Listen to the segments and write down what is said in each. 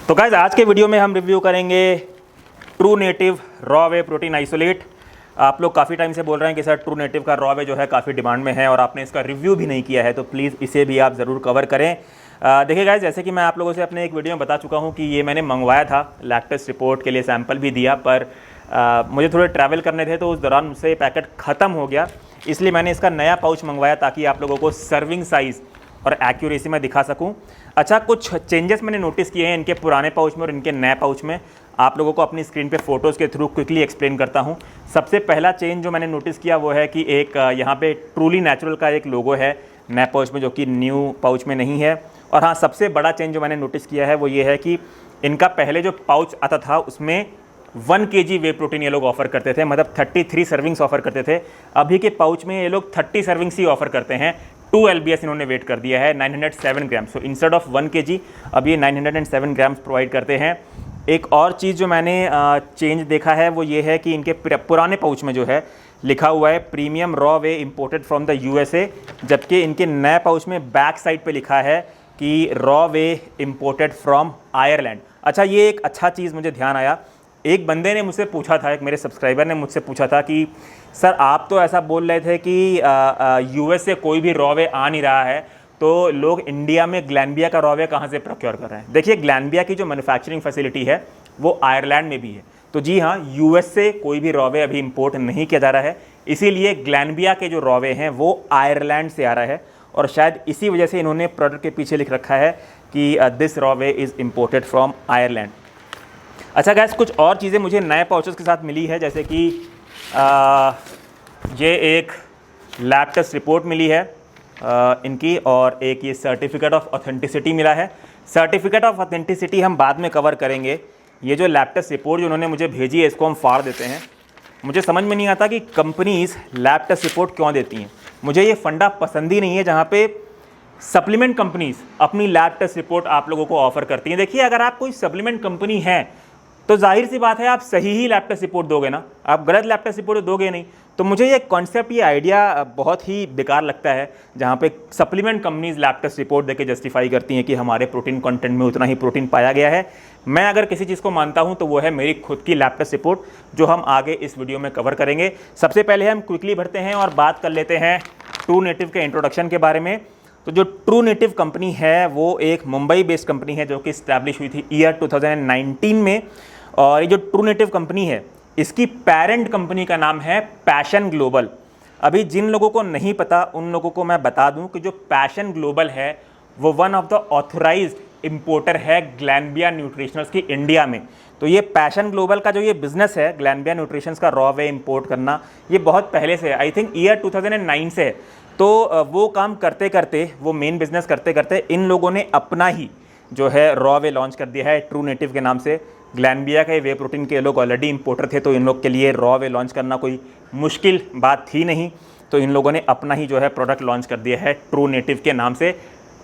तो गाइस आज के वीडियो में हम रिव्यू करेंगे true native raw whey protein isolate. आप लोग काफ़ी टाइम से बोल रहे हैं कि सर ट्रू नेटिव का रॉ वे जो है काफ़ी डिमांड में है और आपने इसका रिव्यू भी नहीं किया है, तो प्लीज़ इसे भी आप ज़रूर कवर करें। देखिए गाइस, जैसे कि मैं आप लोगों से अपने एक वीडियो में बता चुका हूँ कि ये मैंने मंगवाया था, लैब टेस्ट रिपोर्ट के लिए सैंपल भी दिया, पर मुझे थोड़े ट्रैवल करने थे तो उस दौरान मुझसे पैकेट ख़त्म हो गया, इसलिए मैंने इसका नया पाउच मंगवाया ताकि आप लोगों को सर्विंग साइज़ और एक्यूरेसी में दिखा सकूं। अच्छा, कुछ चेंजेस मैंने नोटिस किए हैं इनके पुराने पाउच में और इनके नए पाउच में, आप लोगों को अपनी स्क्रीन पे फोटोज़ के थ्रू क्विकली एक्सप्लेन करता हूं। सबसे पहला चेंज जो मैंने नोटिस किया वो है कि एक यहाँ पे ट्रूली नेचुरल का एक लोगो है नए पाउच में, जो कि न्यू पाउच में नहीं है। और हाँ, सबसे बड़ा चेंज जो मैंने नोटिस किया है वो ये है कि इनका पहले जो पाउच आता था उसमें 1 kg वे प्रोटीन ये लोग ऑफर करते थे, मतलब 33 सर्विंग्स ऑफर करते थे। अभी के पाउच में ये लोग 30 सर्विंग्स ही ऑफर करते हैं। 2 LBS इन्होंने वेट कर दिया है, 907 ग्राम। सो इंस्टेड ऑफ 1 kg अब ये 907 ग्राम्स प्रोवाइड करते हैं। एक और चीज़ जो मैंने चेंज देखा है वो ये है कि इनके पुराने पाउच में जो है लिखा हुआ है premium raw whey imported from the USA, जबकि इनके नए पाउच में बैक साइड पे लिखा है कि raw whey imported from Ireland. अच्छा, ये एक अच्छा चीज़ मुझे ध्यान आया। एक बंदे ने मुझसे पूछा था, एक मेरे सब्सक्राइबर ने मुझसे पूछा था कि सर आप तो ऐसा बोल रहे थे कि US से कोई भी रॉ वे आ नहीं रहा है, तो लोग इंडिया में ग्लैनबिया का रॉ वे कहाँ से प्रोक्योर कर रहे हैं। देखिए, ग्लैनबिया की जो मैन्युफैक्चरिंग फैसिलिटी है वो आयरलैंड में भी है, तो जी हाँ, US से कोई भी रॉ वे अभी इंपोर्ट नहीं किया जा रहा है, इसीलिए ग्लैनबिया के जो रॉ वे हैं वो आयरलैंड से आ रहा है। और शायद इसी वजह से इन्होंने प्रोडक्ट के पीछे लिख रखा है कि this raw whey is imported from Ireland. अच्छा गैस, कुछ और चीज़ें मुझे नए पाउचेस के साथ मिली है, जैसे कि ये एक लैब टेस्ट रिपोर्ट मिली है इनकी, और एक ये सर्टिफिकेट ऑफ ऑथेंटिसिटी मिला है। सर्टिफिकेट ऑफ ऑथेंटिसिटी हम बाद में कवर करेंगे। ये जो लैब टेस्ट रिपोर्ट जो उन्होंने मुझे भेजी है इसको हम फाड़ देते हैं। मुझे समझ में नहीं आता कि कंपनीज़ लैब टेस्ट रिपोर्ट क्यों देती हैं। मुझे ये फंडा पसंद ही नहीं है जहाँ पे सप्लीमेंट कंपनीज़ अपनी लैब टेस्ट रिपोर्ट आप लोगों को ऑफर करती हैं। देखिए, अगर आप कोई सप्लीमेंट कंपनी है तो जाहिर सी बात है आप सही ही लैब टेस्ट रिपोर्ट दोगे ना, आप गलत लैब टेस्ट रिपोर्ट दोगे नहीं। तो मुझे ये कॉन्सेप्ट, ये आइडिया बहुत ही बेकार लगता है जहाँ पे supplement companies lab test report देके जस्टिफाई करती हैं कि हमारे प्रोटीन कंटेंट में उतना ही प्रोटीन पाया गया है। मैं अगर किसी चीज़ को मानता हूँ तो वो है मेरी खुद की लैब टेस्ट रिपोर्ट, जो हम आगे इस वीडियो में कवर करेंगे। सबसे पहले हम क्विकली बढ़ते हैं और बात कर लेते हैं ट्रू नेटिव के इंट्रोडक्शन के बारे में। तो जो ट्रू नेटिव कंपनी है वो एक मुंबई बेस्ड कंपनी है जो कि इस्टेब्लिश हुई थी ईयर 2019 में। और ये जो ट्रू नेटिव कंपनी है इसकी पेरेंट कंपनी का नाम है पैशन ग्लोबल। अभी जिन लोगों को नहीं पता उन लोगों को मैं बता दूं कि जो पैशन ग्लोबल है वो one of the authorised importer है ग्लैनबिया न्यूट्रिशनल्स की इंडिया में। तो ये पैशन ग्लोबल का जो ये बिजनेस है ग्लैनबिया न्यूट्रिशंस का रॉ वे इंपोर्ट करना, ये बहुत पहले से है, आई थिंक ईयर 2009 से है। तो वो काम करते करते, वो मेन बिजनेस करते करते इन लोगों ने अपना ही जो है रॉ वे लॉन्च कर दिया है ट्रू नेटिव के नाम से। ग्लैनबिया के वे प्रोटीन के लोग ऑलरेडी इंपोर्टर थे, तो इन लोग के लिए रॉ वे लॉन्च करना कोई मुश्किल बात थी नहीं। तो इन लोगों ने अपना ही जो है प्रोडक्ट लॉन्च कर दिया है ट्रू नेटिव के नाम से।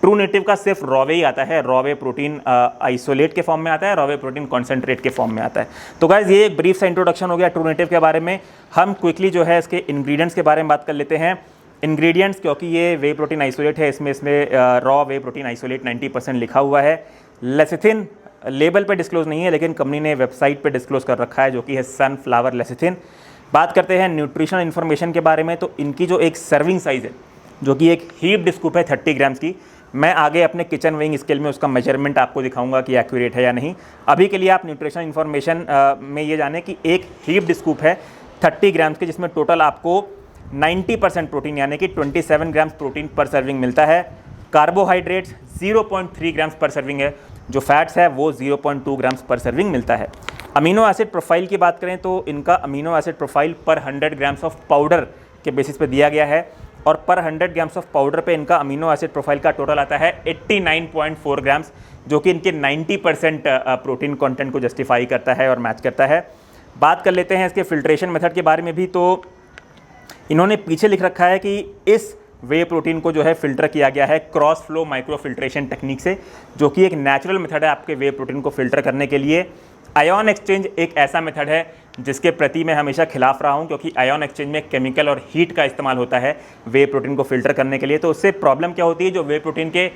ट्रू नेटिव का सिर्फ रॉ वे ही आता है, रॉ वे प्रोटीन आइसोलेट के फॉर्म में आता है, रॉ वे प्रोटीन कॉन्सेंट्रेट के फॉर्म में आता है। तो गाइज, ये एक ब्रीफ सा इंट्रोडक्शन हो गया ट्रू नेटिव के बारे में। हम क्विकली जो है इसके इंग्रेडिएंट्स के बारे में बात कर लेते हैं। इंग्रेडिएंट्स, क्योंकि ये वे प्रोटीन आइसोलेट है, इसमें रॉ वे प्रोटीन आइसोलेट 90% लिखा हुआ है। लेसिथिन लेबल पे डिस्क्लोज नहीं है, लेकिन कंपनी ने वेबसाइट पे डिस्क्लोज कर रखा है, जो कि है सनफ्लावर लेसिथिन। बात करते हैं न्यूट्रिशनल इन्फॉर्मेशन के बारे में। तो इनकी जो एक सर्विंग साइज़ है, जो कि एक हीप्ड स्कूप है 30 ग्राम्स की, मैं आगे अपने किचन वेइंग स्केल में उसका मेजरमेंट आपको दिखाऊंगा कि एक्यूरेट है या नहीं। अभी के लिए आप न्यूट्रिशनल इन्फॉर्मेशन में ये जाने कि एक हीप्ड स्कूप है 30 ग्राम्स की, जिसमें टोटल आपको 90% प्रोटीन यानी कि 27 ग्राम्स प्रोटीन पर सर्विंग मिलता है। कार्बोहाइड्रेट्स 0.3 ग्राम्स पर सर्विंग है, जो फैट्स है वो 0.2 ग्राम्स पर सर्विंग मिलता है। अमीनो एसिड प्रोफाइल की बात करें तो इनका अमीनो एसिड प्रोफाइल पर 100 ग्राम्स ऑफ पाउडर के बेसिस पे दिया गया है, और पर 100 ग्राम्स ऑफ पाउडर पे इनका अमीनो एसिड प्रोफाइल का टोटल आता है 89.4 ग्राम्स, जो कि इनके 90% प्रोटीन कंटेंट को जस्टिफाई करता है और मैच करता है। बात कर लेते हैं इसके फिल्ट्रेशन मेथड के बारे में भी। तो इन्होंने पीछे लिख रखा है कि इस वे प्रोटीन को जो है फ़िल्टर किया गया है cross flow micro filtration technique से, जो कि एक नेचुरल मेथड है आपके वे प्रोटीन को फ़िल्टर करने के लिए। आयन एक्सचेंज एक ऐसा मेथड है जिसके प्रति मैं हमेशा खिलाफ रहा हूं, क्योंकि आयन एक्सचेंज में केमिकल और हीट का इस्तेमाल होता है वे प्रोटीन को फिल्टर करने के लिए। तो उससे प्रॉब्लम क्या होती है, जो वे प्रोटीन के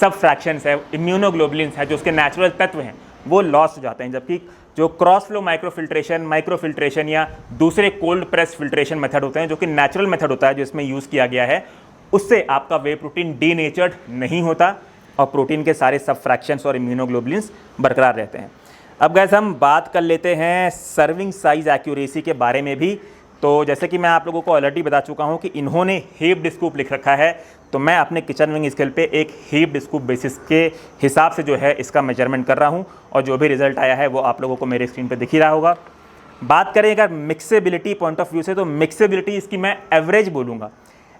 सब फ्रैक्शंस है, इम्यूनोग्लोबुलिन्स है, जो उसके नेचुरल तत्व हैं, वो लॉस्ट हो जाते हैं। जबकि जो क्रॉस फ्लो माइक्रोफिल्ट्रेशन या दूसरे कोल्ड प्रेस फिल्ट्रेशन मेथड होते हैं, जो कि नेचुरल मेथड होता है जो इसमें यूज़ किया गया है, उससे आपका वे प्रोटीन डीनेचर्ड नहीं होता और प्रोटीन के सारे सब फ्रैक्शंस और इम्यूनोग्लोबुलिन्स बरकरार रहते हैं। अब गाइस हम बात कर लेते हैं सर्विंग साइज़ एक्यूरेसी के बारे में भी। तो जैसे कि मैं आप लोगों को ऑलरेडी बता चुका हूं कि इन्होंने हीप्ड स्कूप लिख रखा है, तो मैं अपने किचन विंग स्केल पे एक हीप्ड स्कूप बेसिस के हिसाब से जो है इसका मेजरमेंट कर रहा हूं और जो भी रिजल्ट आया है वो आप लोगों को मेरे स्क्रीन पे दिख ही रहा होगा। बात करें अगर मिक्सेबिलिटी पॉइंट ऑफ व्यू से, तो मिक्सेबिलिटी इसकी मैं एवरेज बोलूँगा।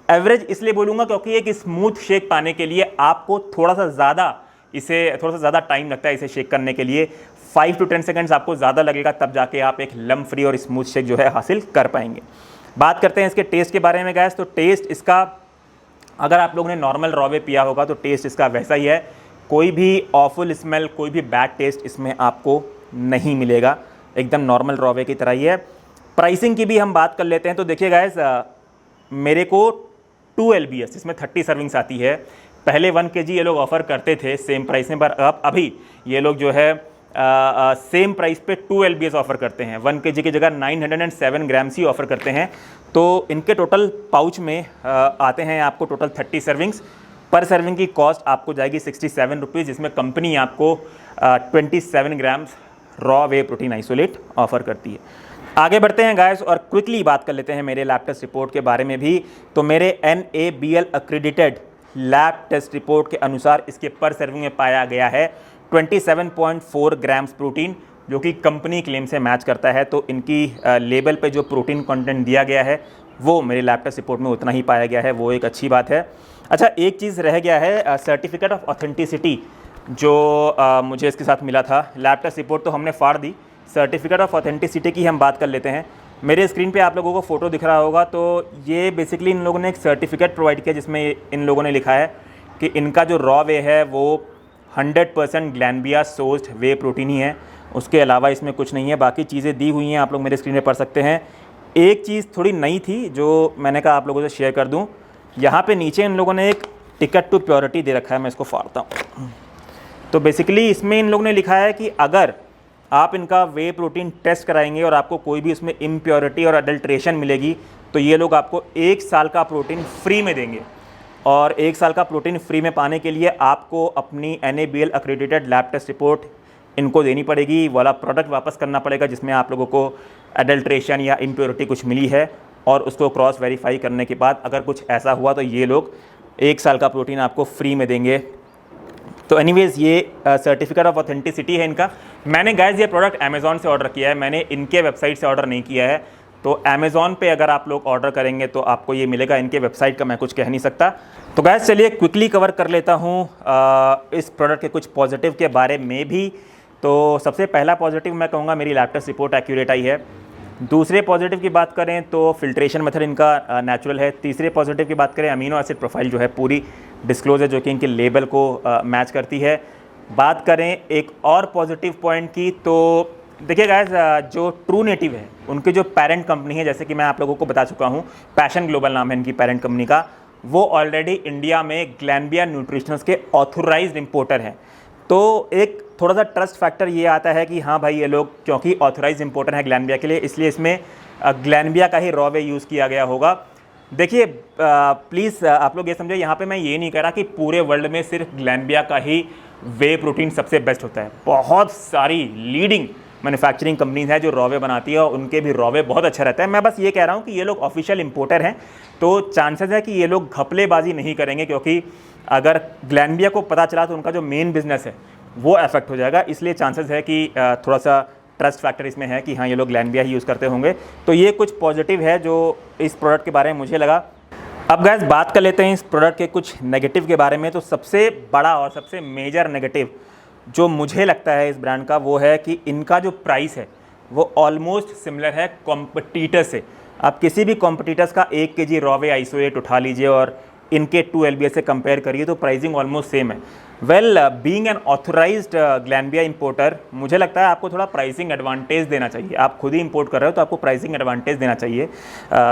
एवरेज इसलिए बोलूँगा क्योंकि एक स्मूथ शेक पाने के लिए आपको थोड़ा सा ज़्यादा टाइम लगता है इसे शेक करने के लिए। 5 to 10 सेकंड्स आपको ज़्यादा लगेगा, तब जाके आप एक लम्प फ्री और स्मूथ शेक जो है हासिल कर पाएंगे। बात करते हैं इसके टेस्ट के बारे में गाइस। तो टेस्ट इसका, अगर आप लोगों ने नॉर्मल रॉवे पिया होगा तो टेस्ट इसका वैसा ही है। कोई भी ऑफुल स्मेल, कोई भी बैड टेस्ट इसमें आपको नहीं मिलेगा, एकदम नॉर्मल रॉवे की तरह ही है। प्राइसिंग की भी हम बात कर लेते हैं। तो देखिए गाइस, मेरे को 2 LBS इसमें 30 सर्विंग्स आती है। पहले 1 kg ये लोग ऑफ़र करते थे सेम प्राइस में, पर अब अभी ये लोग जो है सेम प्राइस पे 2 LBS ऑफ़र करते हैं। 1 kg की जगह 907 ग्राम्स ही ऑफ़र करते हैं। तो इनके टोटल पाउच में आते हैं आपको टोटल 30 सर्विंग्स। पर सर्विंग की कॉस्ट आपको जाएगी 67 रुपीज़, जिसमें कंपनी आपको 27 grams raw whey protein isolate offer करती है। आगे बढ़ते हैं गाइस और क्विकली बात कर लेते हैं मेरे लैब टेस्ट रिपोर्ट के बारे में भी। तो मेरे NABL accredited lab test report के अनुसार इसके पर सर्विंग में पाया गया है 27.4 ग्राम्स प्रोटीन, जो कि कंपनी क्लेम से मैच करता है। तो इनकी लेबल पे जो प्रोटीन कंटेंट दिया गया है वो मेरे लैब टेस्ट रिपोर्ट में उतना ही पाया गया है, वो एक अच्छी बात है। अच्छा, एक चीज़ रह गया है, सर्टिफिकेट ऑफ ऑथेंटिसिटी जो मुझे इसके साथ मिला था। लैब टेस्ट रिपोर्ट तो हमने फाड़ दी, सर्टिफिकेट ऑफ ऑथेंटिसिटी की हम बात कर लेते हैं। मेरे स्क्रीन पे आप लोगों को फ़ोटो दिख रहा होगा, तो ये बेसिकली इन लोगों ने एक सर्टिफिकेट प्रोवाइड किया जिसमें इन लोगों ने लिखा है कि इनका जो रॉ वे है वो 100% ग्लैनबिया सोर्स्ड वे प्रोटीन ही है, उसके अलावा इसमें कुछ नहीं है। बाकी चीज़ें दी हुई हैं, आप लोग मेरे स्क्रीन पे पढ़ सकते हैं। एक चीज़ थोड़ी नई थी जो मैंने कहा आप लोगों से शेयर कर दूँ। यहाँ पे नीचे इन लोगों ने एक टिकट टू प्योरिटी दे रखा है, मैं इसको फाड़ता हूँ। तो बेसिकली इसमें इन लोगों ने लिखा है कि अगर आप इनका वे प्रोटीन टेस्ट कराएंगे और आपको कोई भी उसमें इम्प्योरिटी और अडल्ट्रेशन मिलेगी, तो ये लोग आपको 1 साल का प्रोटीन फ्री में देंगे। और 1 साल का प्रोटीन फ्री में पाने के लिए आपको अपनी NABL accredited lab test report इनको देनी पड़ेगी, वाला प्रोडक्ट वापस करना पड़ेगा जिसमें आप लोगों को अडल्ट्रेशन या इम्प्योरिटी कुछ मिली है, और उसको क्रॉस वेरीफाई करने के बाद अगर कुछ ऐसा हुआ तो ये लोग 1 साल का प्रोटीन आपको फ्री में देंगे। तो एनीवेज़ ये सर्टिफिकेट ऑफ ऑथेंटिसिटी है इनका। मैंने गाइस ये प्रोडक्ट अमेज़ॉन से ऑर्डर किया है, मैंने इनके वेबसाइट से ऑर्डर नहीं किया है। तो अमेज़ॉन पे अगर आप लोग ऑर्डर करेंगे तो आपको ये मिलेगा, इनके वेबसाइट का मैं कुछ कह नहीं सकता। तो गाइस चलिए क्विकली कवर कर लेता हूँ इस प्रोडक्ट के कुछ पॉजिटिव के बारे में भी। तो सबसे पहला पॉजिटिव मैं कहूँगा मेरी लैब टेस्ट रिपोर्ट एक्यूरेट आई है। दूसरे पॉजिटिव की बात करें तो फिल्ट्रेशन मेथड इनका नेचुरल है। तीसरे पॉजिटिव की बात करें, अमीनो एसिड प्रोफाइल जो है पूरी डिस्क्लोज है, जो कि इनके लेबल को मैच करती है। बात करें एक और पॉजिटिव पॉइंट की, तो देखिए गाइस, जो ट्रू नेटिव है उनकी जो पेरेंट कंपनी है, जैसे कि मैं आप लोगों को बता चुका हूँ, पैशन ग्लोबल नाम है इनकी पेरेंट कंपनी का, वो ऑलरेडी इंडिया में ग्लैनबिया न्यूट्रिशनल्स के ऑथोराइज्ड इम्पोर्टर हैं। तो एक थोड़ा सा ट्रस्ट फैक्टर ये आता है कि हाँ भाई, ये लोग क्योंकि ऑथोराइज्ड इम्पोर्टर हैं ग्लैनबिया के लिए, इसलिए इसमें ग्लैनबिया का ही रॉ वे यूज़ किया गया होगा। देखिए प्लीज़ आप लोग ये समझे, यहाँ पे मैं ये नहीं कह रहा कि पूरे वर्ल्ड में सिर्फ ग्लैनबिया का ही वे प्रोटीन सबसे बेस्ट होता है। बहुत सारी लीडिंग मैन्युफैक्चरिंग कंपनीज हैं जो रॉवे बनाती है और उनके भी रॉवे बहुत अच्छा रहता है। मैं बस ये कह रहा हूँ कि ये लोग ऑफिशियल इंपोर्टर हैं, तो चांसेस है कि ये लोग घपलेबाजी नहीं करेंगे, क्योंकि अगर ग्लैनबिया को पता चला तो उनका जो मेन बिजनेस है वो अफेक्ट हो जाएगा। इसलिए चांसेस है कि थोड़ा सा ट्रस्ट फैक्टर इसमें है कि हाँ, ये लोग ग्लैनबिया ही यूज़ करते होंगे। तो ये कुछ पॉजिटिव है जो इस प्रोडक्ट के बारे में मुझे लगा। अब गाइस बात कर लेते हैं इस प्रोडक्ट के कुछ नेगेटिव के बारे में। तो सबसे बड़ा और सबसे मेजर नेगेटिव जो मुझे लगता है इस ब्रांड का, वो है कि इनका जो प्राइस है वो ऑलमोस्ट सिमिलर है कॉम्पिटिटर से। आप किसी भी कॉम्पिटिटर्स का 1 kg रॉवे आइसोलेट उठा लीजिए और इनके 2 LBS से कंपेयर करिए तो प्राइसिंग ऑलमोस्ट सेम है। Well being an authorized Glanbia importer, मुझे लगता है आपको थोड़ा प्राइसिंग एडवांटेज देना चाहिए। आप खुद ही इंपोर्ट कर रहे हो तो आपको प्राइसिंग एडवांटेज देना चाहिए।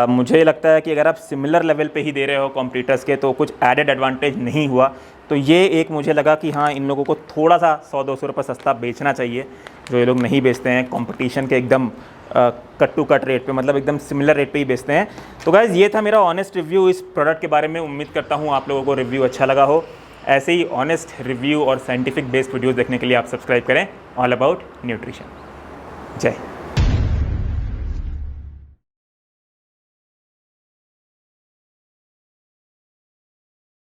मुझे लगता है कि अगर आप सिमिलर लेवल पे ही दे रहे हो कॉम्पिटिटर्स के तो कुछ एडेड एडवांटेज नहीं हुआ। तो ये एक मुझे लगा कि हाँ, इन लोगों को थोड़ा सा 100-200 रुपये सस्ता बेचना चाहिए, जो ये लोग नहीं बेचते हैं कंपटीशन के एकदम कट टू कट रेट पे, मतलब एकदम सिमिलर रेट पे ही बेचते हैं। तो गाइज़ ये था मेरा ऑनेस्ट रिव्यू इस प्रोडक्ट के बारे में। उम्मीद करता हूँ आप लोगों को रिव्यू अच्छा लगा हो। ऐसे ही ऑनेस्ट रिव्यू और साइंटिफिक बेस्ड वीडियोस देखने के लिए आप सब्सक्राइब करें ऑल अबाउट न्यूट्रिशन। जय